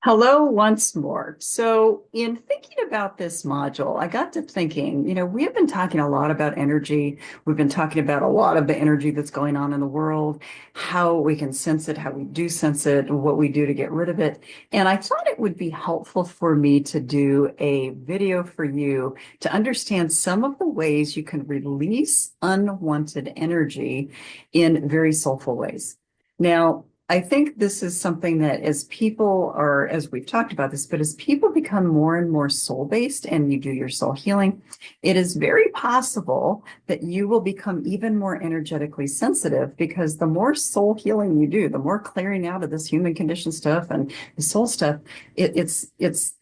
Hello once more. So, in thinking about this module, I got to thinking, we have been talking a lot about energy. We've been talking about a lot of the energy that's going on in the world, how we can sense it, how we do sense it, and what we do to get rid of it. And I thought it would be helpful for me to do a video for you to understand some of the ways you can release unwanted energy in very soulful ways. Now, I think this is something that as people are, as we've talked about this, but as people become more and more soul-based and you do your soul healing, it is very possible that you will become even more energetically sensitive because the more soul healing you do, the more clearing out of this human condition stuff and the soul stuff, it's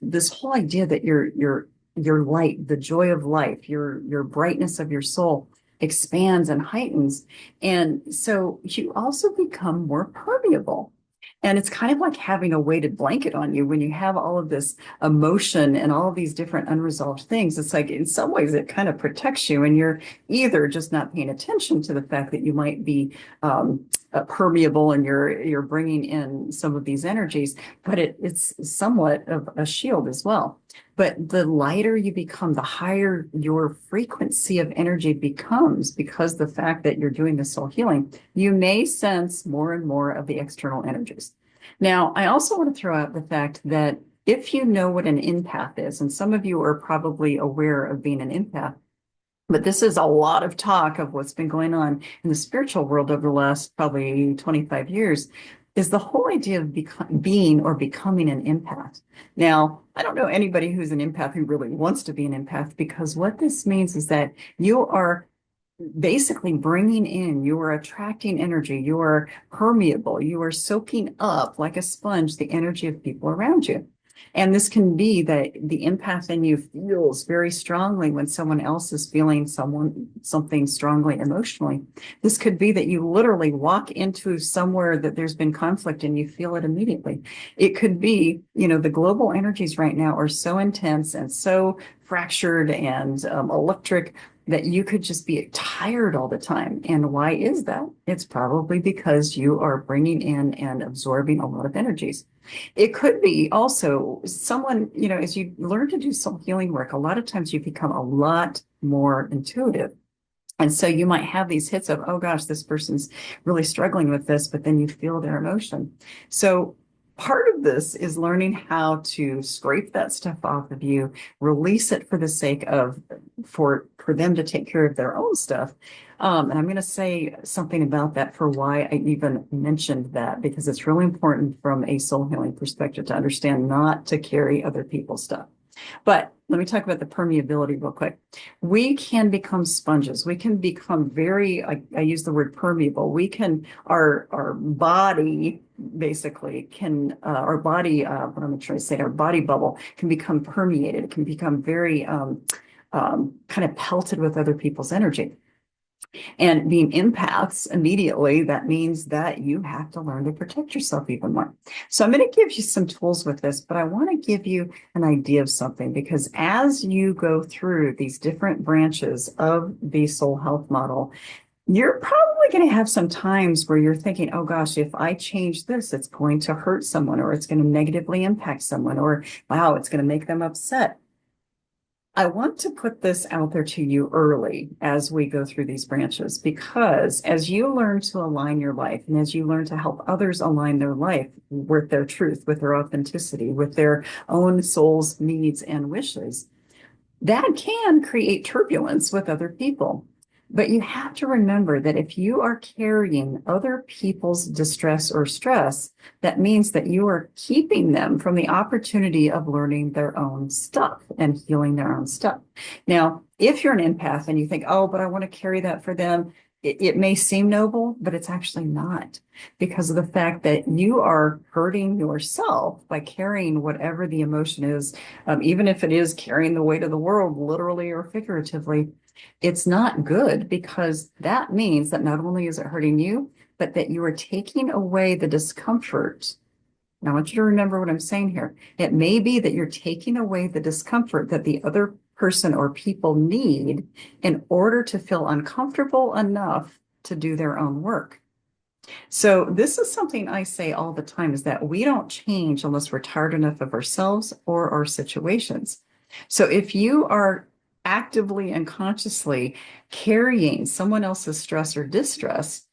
this whole idea that your light, the joy of life, your brightness of your soul expands and heightens. And so you also become more permeable. And it's kind of like having a weighted blanket on you when you have all of this emotion and all of these different unresolved things. It's like in some ways it kind of protects you, and you're either just not paying attention to the fact that you might be permeable and you're bringing in some of these energies, but it's somewhat of a shield as well. But the lighter you become, the higher your frequency of energy becomes because the fact that you're doing the soul healing, you may sense more and more of the external energies. Now, I also want to throw out the fact that if you know what an empath is, and some of you are probably aware of being an empath, but this is a lot of talk of what's been going on in the spiritual world over the last probably 25 years, is the whole idea of being or becoming an empath. Now, I don't know anybody who's an empath who really wants to be an empath, because what this means is that you are basically bringing in, you are attracting energy, you are permeable, you are soaking up like a sponge the energy of people around you. And this can be that the empath in you feels very strongly when someone else is feeling something strongly emotionally. This could be that you literally walk into somewhere that there's been conflict and you feel it immediately. It could be, the global energies right now are so intense and so fractured and electric that you could just be tired all the time. And why is that? It's probably because you are bringing in and absorbing a lot of energies. It could be also someone, as you learn to do soul healing work, a lot of times you become a lot more intuitive. And so you might have these hits of, oh gosh, this person's really struggling with this, but then you feel their emotion. So part of this is learning how to scrape that stuff off of you, release it for the sake of, for them to take care of their own stuff. And I'm going to say something about that for why I even mentioned that, because it's really important from a soul healing perspective to understand not to carry other people's stuff. But let me talk about the permeability real quick. We can become sponges. We can become very, I use the word permeable. We can, our body basically can, our body, what am I trying to say, our body bubble can become permeated. It can become very kind of pelted with other people's energy. And being empaths, immediately, that means that you have to learn to protect yourself even more. So I'm going to give you some tools with this, but I want to give you an idea of something, because as you go through these different branches of the soul health model, you're probably going to have some times where you're thinking, oh gosh, if I change this, it's going to hurt someone, or it's going to negatively impact someone, or wow, it's going to make them upset. I want to put this out there to you early as we go through these branches, because as you learn to align your life and as you learn to help others align their life with their truth, with their authenticity, with their own soul's needs and wishes, that can create turbulence with other people. But you have to remember that if you are carrying other people's distress or stress, that means that you are keeping them from the opportunity of learning their own stuff and healing their own stuff. Now, if you're an empath and you think, oh, but I want to carry that for them, it may seem noble, but it's actually not, because of the fact that you are hurting yourself by carrying whatever the emotion is, even if it is carrying the weight of the world, literally or figuratively. It's not good, because that means that not only is it hurting you, but that you are taking away the discomfort. Now, I want you to remember what I'm saying here. It may be that you're taking away the discomfort that the other person or people need in order to feel uncomfortable enough to do their own work. So this is something I say all the time is that we don't change unless we're tired enough of ourselves or our situations. So if you are actively and consciously carrying someone else's stress or distress,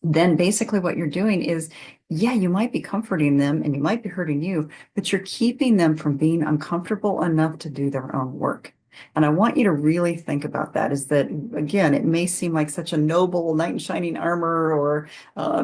then basically what you're doing is, yeah, you might be comforting them and you might be hurting you, but you're keeping them from being uncomfortable enough to do their own work. And I want you to really think about that is that, again, it may seem like such a noble knight in shining armor or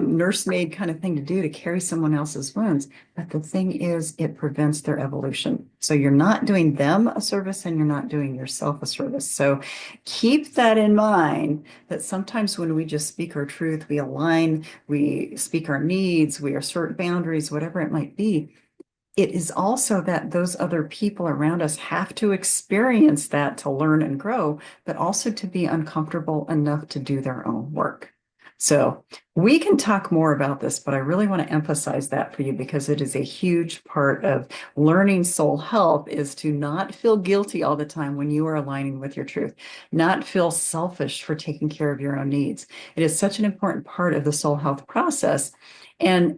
nursemaid kind of thing to do to carry someone else's wounds. But the thing is, it prevents their evolution. So you're not doing them a service and you're not doing yourself a service. So keep that in mind that sometimes when we just speak our truth, we align, we speak our needs, we assert boundaries, whatever it might be. It is also that those other people around us have to experience that to learn and grow, but also to be uncomfortable enough to do their own work. So we can talk more about this, but I really want to emphasize that for you because it is a huge part of learning soul health is to not feel guilty all the time when you are aligning with your truth, not feel selfish for taking care of your own needs. It is such an important part of the soul health process. And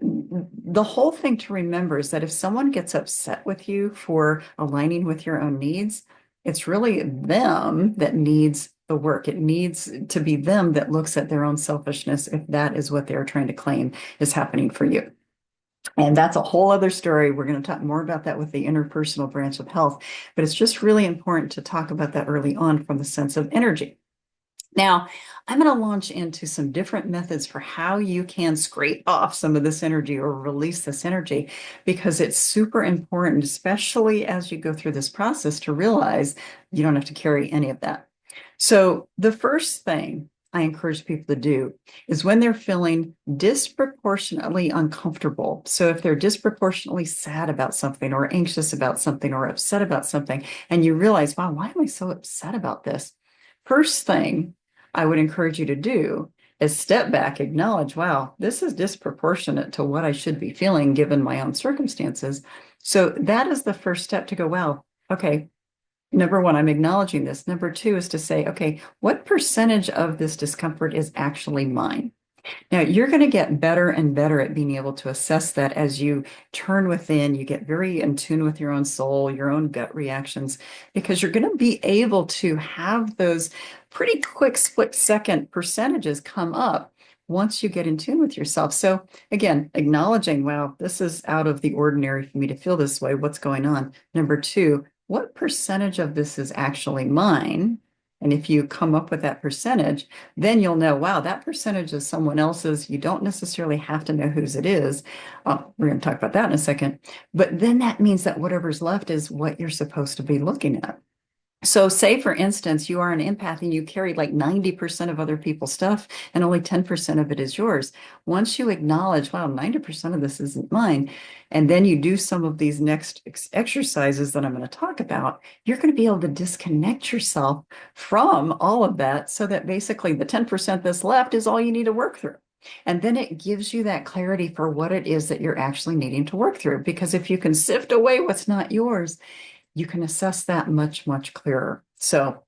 the whole thing to remember is that if someone gets upset with you for aligning with your own needs, it's really them that needs the work. It needs to be them that looks at their own selfishness if that is what they're trying to claim is happening for you. And that's a whole other story. We're going to talk more about that with the interpersonal branch of health, but it's just really important to talk about that early on from the sense of energy. Now, I'm going to launch into some different methods for how you can scrape off some of this energy or release this energy because it's super important, especially as you go through this process, to realize you don't have to carry any of that. So, the first thing I encourage people to do is when they're feeling disproportionately uncomfortable. So, if they're disproportionately sad about something, or anxious about something, or upset about something, and you realize, wow, why am I so upset about this? First thing I would encourage you to do is step back, acknowledge, wow, this is disproportionate to what I should be feeling given my own circumstances. So that is the first step to go, wow, okay, number one, I'm acknowledging this. Number two is to say, okay, what percentage of this discomfort is actually mine? Now, you're going to get better and better at being able to assess that as you turn within, you get very in tune with your own soul, your own gut reactions, because you're going to be able to have those pretty quick split second percentages come up once you get in tune with yourself. So, again, acknowledging, wow, this is out of the ordinary for me to feel this way. What's going on? Number two, what percentage of this is actually mine? And if you come up with that percentage, then you'll know, wow, that percentage is someone else's. You don't necessarily have to know whose it is. We're going to talk about that in a second. But then that means that whatever's left is what you're supposed to be looking at. So say, for instance, you are an empath and you carry like 90% of other people's stuff and only 10% of it is yours. Once you acknowledge, wow, 90% of this isn't mine, and then you do some of these next exercises that I'm going to talk about, you're going to be able to disconnect yourself from all of that so that basically the 10% that's left is all you need to work through. And then it gives you that clarity for what it is that you're actually needing to work through. Because if you can sift away what's not yours, you can assess that much, much clearer. So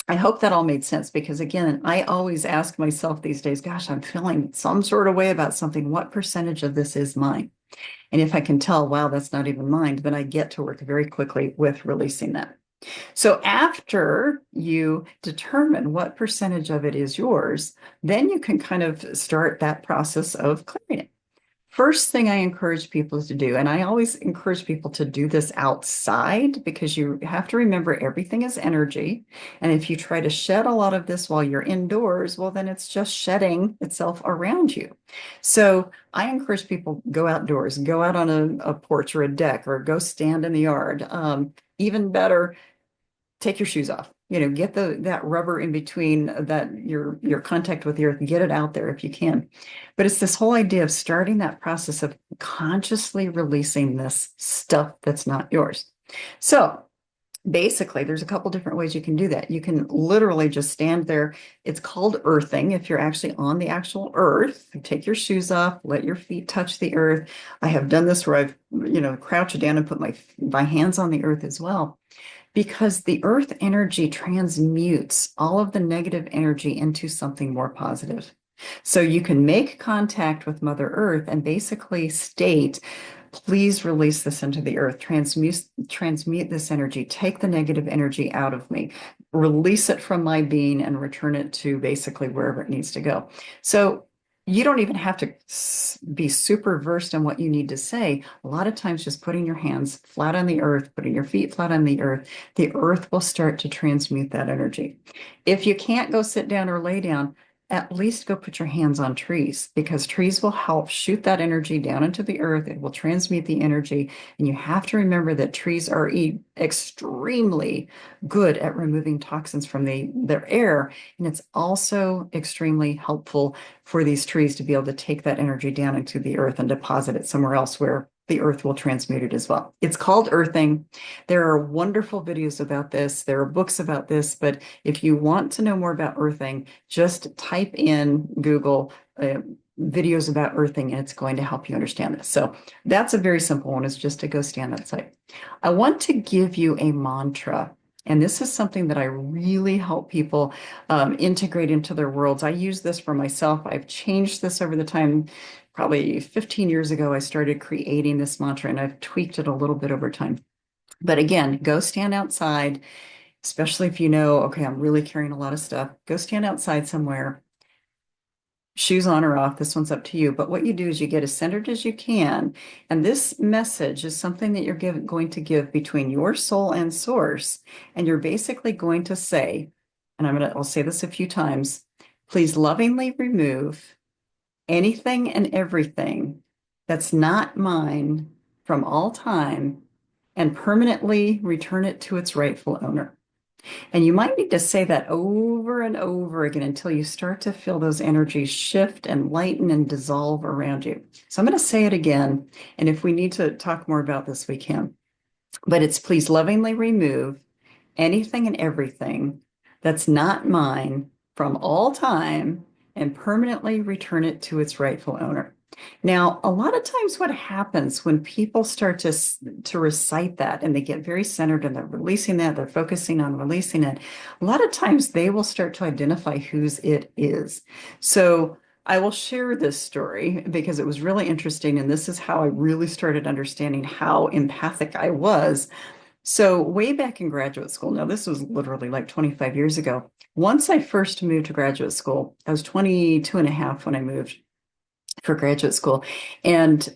I hope that all made sense because, again, I always ask myself these days, gosh, I'm feeling some sort of way about something. What percentage of this is mine? And if I can tell, wow, that's not even mine, then I get to work very quickly with releasing that. So after you determine what percentage of it is yours, then you can kind of start that process of clearing it. First thing I encourage people to do, and I always encourage people to do this outside because you have to remember everything is energy. And if you try to shed a lot of this while you're indoors, well, then it's just shedding itself around you. So I encourage people go outdoors, go out on a porch or a deck, or go stand in the yard. Even better, take your shoes off. Get that rubber in between that your contact with the earth, get it out there if you can. But it's this whole idea of starting that process of consciously releasing this stuff that's not yours. So basically, there's a couple different ways you can do that. You can literally just stand there. It's called earthing. If you're actually on the actual earth, take your shoes off, let your feet touch the earth. I have done this where I've, crouched down and put my hands on the earth as well, because the earth energy transmutes all of the negative energy into something more positive. So you can make contact with Mother Earth and basically state, please release this into the earth, transmute this energy, take the negative energy out of me, release it from my being, and return it to basically wherever it needs to go. So you don't even have to be super versed in what you need to say. A lot of times, just putting your hands flat on the earth, putting your feet flat on the earth will start to transmute that energy. If you can't go sit down or lay down, at least go put your hands on trees, because trees will help shoot that energy down into the earth. It will transmute the energy. And you have to remember that trees are extremely good at removing toxins from their air. And it's also extremely helpful for these trees to be able to take that energy down into the earth and deposit it somewhere else where the earth will transmute it as well. It's called earthing. There are wonderful videos about this. There are books about this, but if you want to know more about earthing, just type in Google videos about earthing, and it's going to help you understand this. So that's a very simple one, is just to go stand outside. I want to give you a mantra. And this is something that I really help people integrate into their worlds. I use this for myself. I've changed this over the time. Probably 15 years ago, I started creating this mantra, and I've tweaked it a little bit over time. But again, go stand outside, especially if you know, okay, I'm really carrying a lot of stuff. Go stand outside somewhere, shoes on or off. This one's up to you. But what you do is you get as centered as you can. And this message is something that you're going to give between your soul and source. And you're basically going to say, and I'll say this a few times, please lovingly remove anything and everything that's not mine from all time and permanently return it to its rightful owner. And you might need to say that over and over again until you start to feel those energies shift and lighten and dissolve around you. So I'm going to say it again. And if we need to talk more about this, we can. But it's please lovingly remove anything and everything that's not mine from all time and permanently return it to its rightful owner. Now, a lot of times what happens when people start to recite that and they get very centered and they're releasing that, they're focusing on releasing it, a lot of times they will start to identify whose it is. So I will share this story because it was really interesting, and this is how I really started understanding how empathic I was. So way back in graduate school, now this was literally like 25 years ago. Once I first moved to graduate school, I was 22 and a half when I moved for graduate school. And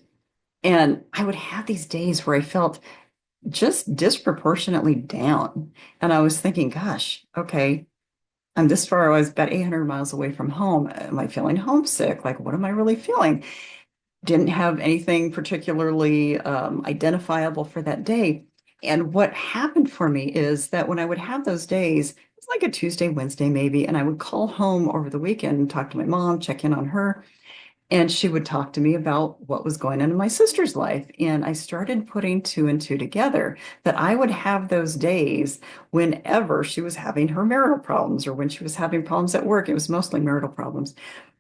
I would have these days where I felt just disproportionately down. And I was thinking, gosh, okay, I'm this far. I was about 800 miles away from home. Am I feeling homesick? Like, what am I really feeling? Didn't have anything particularly identifiable for that day. And what happened for me is that when I would have those days, it's like a Tuesday, Wednesday, maybe, and I would call home over the weekend and talk to my mom, check in on her. And she would talk to me about what was going on in my sister's life. And I started putting two and two together, that I would have those days whenever she was having her marital problems or when she was having problems at work. It was mostly marital problems.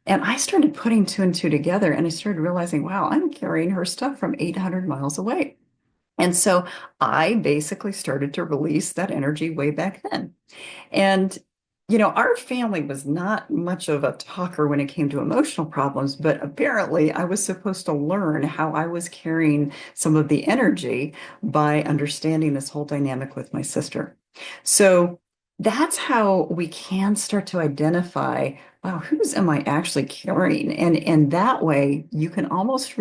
And I started putting two and two together, and I started realizing, wow, I'm carrying her stuff from 800 miles away. And so I basically started to release that energy way back then. And, our family was not much of a talker when it came to emotional problems, but apparently I was supposed to learn how I was carrying some of the energy by understanding this whole dynamic with my sister. So that's how we can start to identify, wow, whose am I actually carrying? And that way you can almost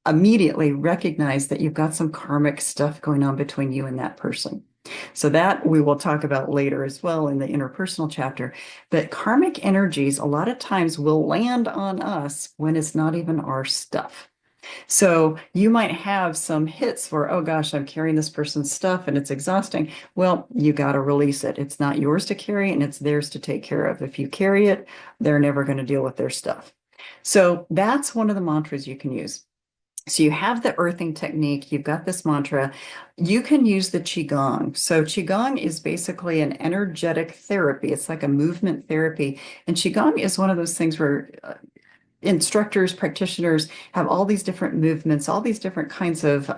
immediately recognize that you've got some karmic stuff going on between you and that person. So that we will talk about later as well in the interpersonal chapter. But karmic energies a lot of times will land on us when it's not even our stuff. So you might have some hits where, oh gosh, I'm carrying this person's stuff and it's exhausting. Well, you got to release it. It's not yours to carry and it's theirs to take care of. If you carry it, they're never going to deal with their stuff. So that's one of the mantras you can use. So you have the earthing technique, you've got this mantra, you can use the Qigong. So Qigong is basically an energetic therapy. It's like a movement therapy. And Qigong is one of those things where instructors, practitioners have all these different movements, all these different kinds of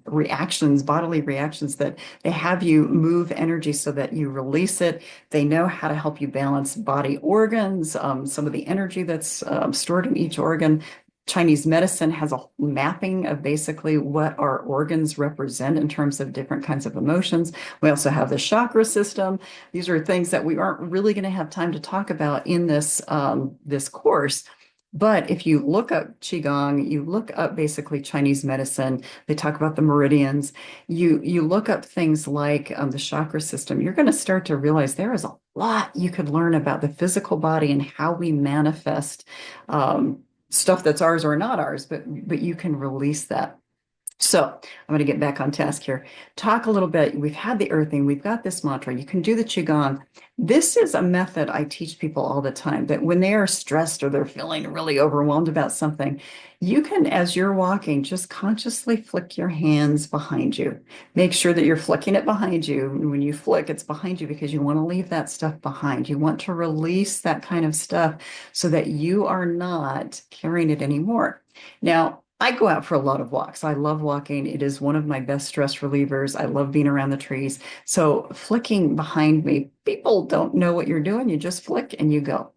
reactions, bodily reactions that they have you move energy so that you release it. They know how to help you balance body organs, some of the energy that's stored in each organ. Chinese medicine has a mapping of basically what our organs represent in terms of different kinds of emotions. We also have the chakra system. These are things that we aren't really going to have time to talk about in this course. But if you look up Qigong, you look up basically Chinese medicine, they talk about the meridians, you look up things like the chakra system, you're going to start to realize there is a lot you could learn about the physical body and how we manifest stuff that's ours or not ours, but you can release that. So I'm going to get back on task here. Talk a little bit. We've had the earthing. We've got this mantra. You can do the Qigong. This is a method I teach people all the time that when they are stressed or they're feeling really overwhelmed about something, you can, as you're walking, just consciously flick your hands behind you. Make sure that you're flicking it behind you. When you flick, it's behind you because you want to leave that stuff behind. You want to release that kind of stuff so that you are not carrying it anymore. Now, I go out for a lot of walks. I love walking. It is one of my best stress relievers. I love being around the trees. So flicking behind me, people don't know what you're doing. You just flick and you go.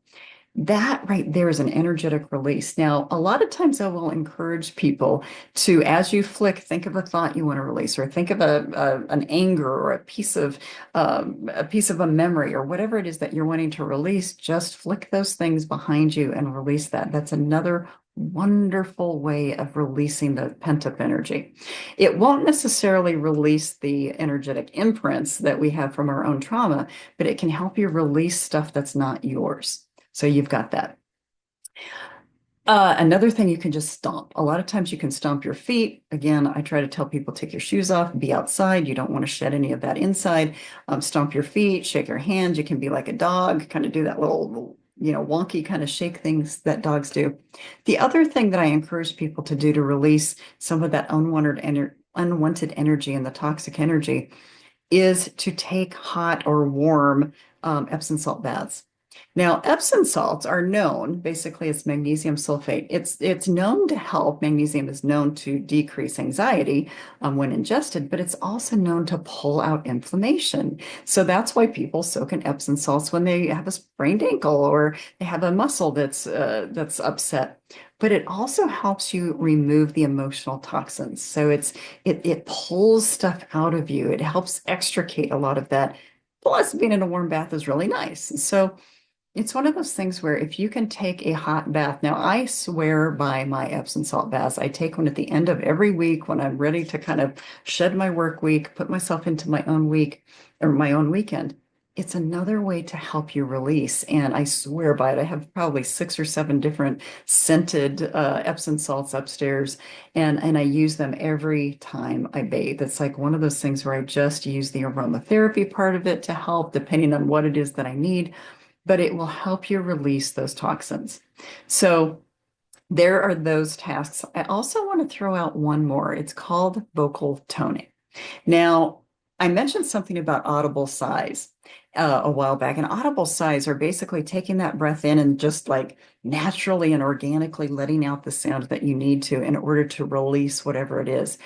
That right there is an energetic release. Now, a lot of times I will encourage people to, as you flick, think of a thought you want to release, or think of an anger or a piece of a memory or whatever it is that you're wanting to release. Just flick those things behind you and release that. That's another wonderful way of releasing the pent-up energy. It won't necessarily release the energetic imprints that we have from our own trauma, but it can help you release stuff that's not yours. So you've got that. Another thing, you can just stomp. A lot of times you can stomp your feet. Again, I try to tell people, take your shoes off, be outside. You don't want to shed any of that inside. Stomp your feet, shake your hands. You can be like a dog, kind of do that little, wonky kind of shake things that dogs do. The other thing that I encourage people to do to release some of that unwanted energy and the toxic energy is to take hot or warm Epsom salt baths. Now, Epsom salts are known, basically it's magnesium sulfate. It's known to help. Magnesium is known to decrease anxiety when ingested, but it's also known to pull out inflammation. So that's why people soak in Epsom salts when they have a sprained ankle or they have a muscle that's upset. But it also helps you remove the emotional toxins. So it pulls stuff out of you. It helps extricate a lot of that. Plus, being in a warm bath is really nice. So it's one of those things where if you can take a hot bath, now I swear by my Epsom salt baths. I take one at the end of every week when I'm ready to kind of shed my work week, put myself into my own week or my own weekend. It's another way to help you release. And I swear by it. I have probably 6 or 7 different scented Epsom salts upstairs, and I use them every time I bathe. It's like one of those things where I just use the aromatherapy part of it to help, depending on what it is that I need, but it will help you release those toxins. So there are those tasks. I also want to throw out one more. It's called vocal toning. Now, I mentioned something about audible sighs a while back, and audible sighs are basically taking that breath in and just like naturally and organically letting out the sound that you need to in order to release whatever it is.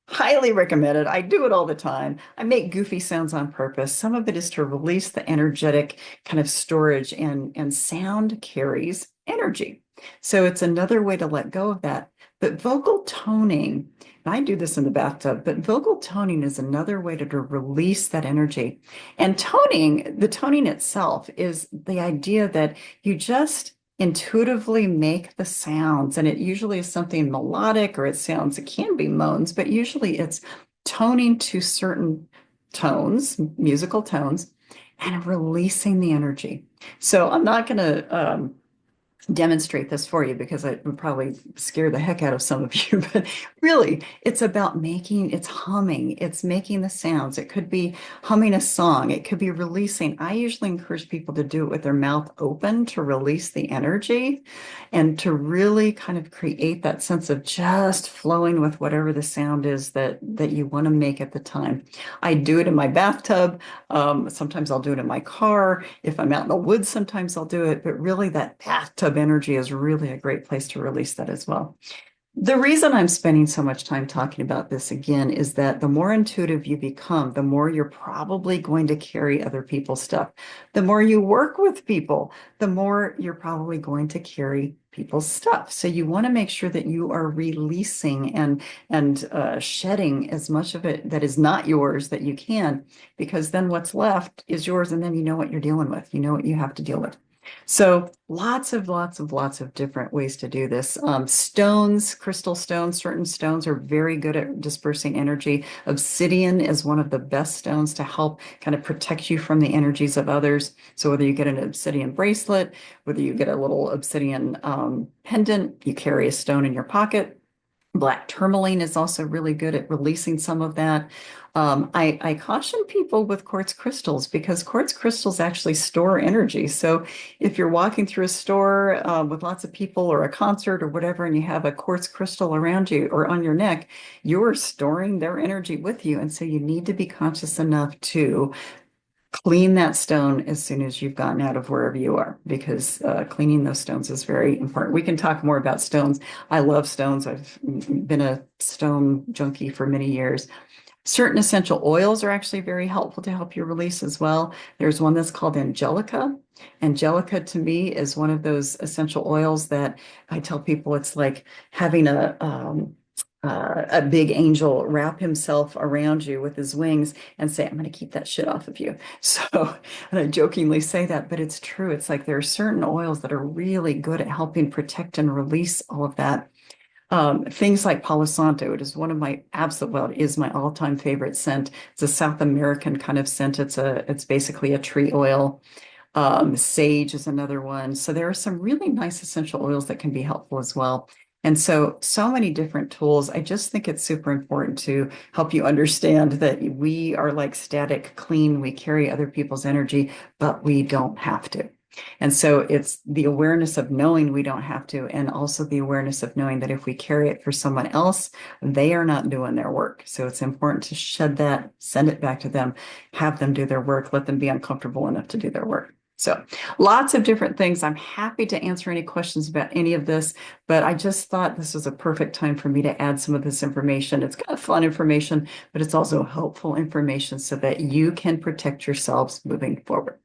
Highly recommended. I do it all the time. I make goofy sounds on purpose. Some of it is to release the energetic kind of storage, and sound carries energy. So it's another way to let go of that. But vocal toning, and I do this in the bathtub, but vocal toning is another way to release that energy. And toning, the toning itself is the idea that you just intuitively make the sounds, and it usually is something melodic, or it can be moans, but usually it's toning to certain tones, musical tones, and releasing the energy. So I'm not going to demonstrate this for you because it would probably scare the heck out of some of you, but really it's about it's humming, it's making the sounds. It could be humming a song, it could be releasing. I usually encourage people to do it with their mouth open to release the energy and to really kind of create that sense of just flowing with whatever the sound is that you want to make at the time. I do it in my bathtub. Sometimes I'll do it in my car. If I'm out in the woods, sometimes I'll do it, but really that bathtub of energy is really a great place to release that as well. The reason I'm spending so much time talking about this again is that the more intuitive you become, the more you're probably going to carry other people's stuff. The more you work with people, the more you're probably going to carry people's stuff. So you want to make sure that you are releasing and shedding as much of it that is not yours that you can, because then what's left is yours, and then you know what you're dealing with. You know what you have to deal with. So lots of different ways to do this. Stones, crystal stones, certain stones are very good at dispersing energy. Obsidian is one of the best stones to help kind of protect you from the energies of others. So whether you get an obsidian bracelet, whether you get a little obsidian pendant, you carry a stone in your pocket. Black tourmaline is also really good at releasing some of that. I caution people with quartz crystals because quartz crystals actually store energy. So if you're walking through a store with lots of people or a concert or whatever, and you have a quartz crystal around you or on your neck, you're storing their energy with you. And so you need to be conscious enough to clean that stone as soon as you've gotten out of wherever you are, because cleaning those stones is very important. We can talk more about stones. I love stones. I've been a stone junkie for many years. Certain essential oils are actually very helpful to help you release as well. There's one that's called Angelica. Angelica to me is one of those essential oils that I tell people it's like having a big angel wrap himself around you with his wings and say, I'm going to keep that shit off of you. So, and I jokingly say that, but it's true. It's like there are certain oils that are really good at helping protect and release all of that. Things like Palo Santo, it is one of my absolute, well, it is my all-time favorite scent. It's a South American kind of scent. It's basically a tree oil. Sage is another one. So there are some really nice essential oils that can be helpful as well. And so many different tools. I just think it's super important to help you understand that we are like static clean. We carry other people's energy, but we don't have to. And so it's the awareness of knowing we don't have to, and also the awareness of knowing that if we carry it for someone else, they are not doing their work. So it's important to shed that, send it back to them, have them do their work, let them be uncomfortable enough to do their work. So lots of different things. I'm happy to answer any questions about any of this, but I just thought this was a perfect time for me to add some of this information. It's kind of fun information, but it's also helpful information so that you can protect yourselves moving forward.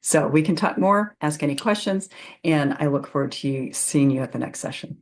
So we can talk more, ask any questions, and I look forward to seeing you at the next session.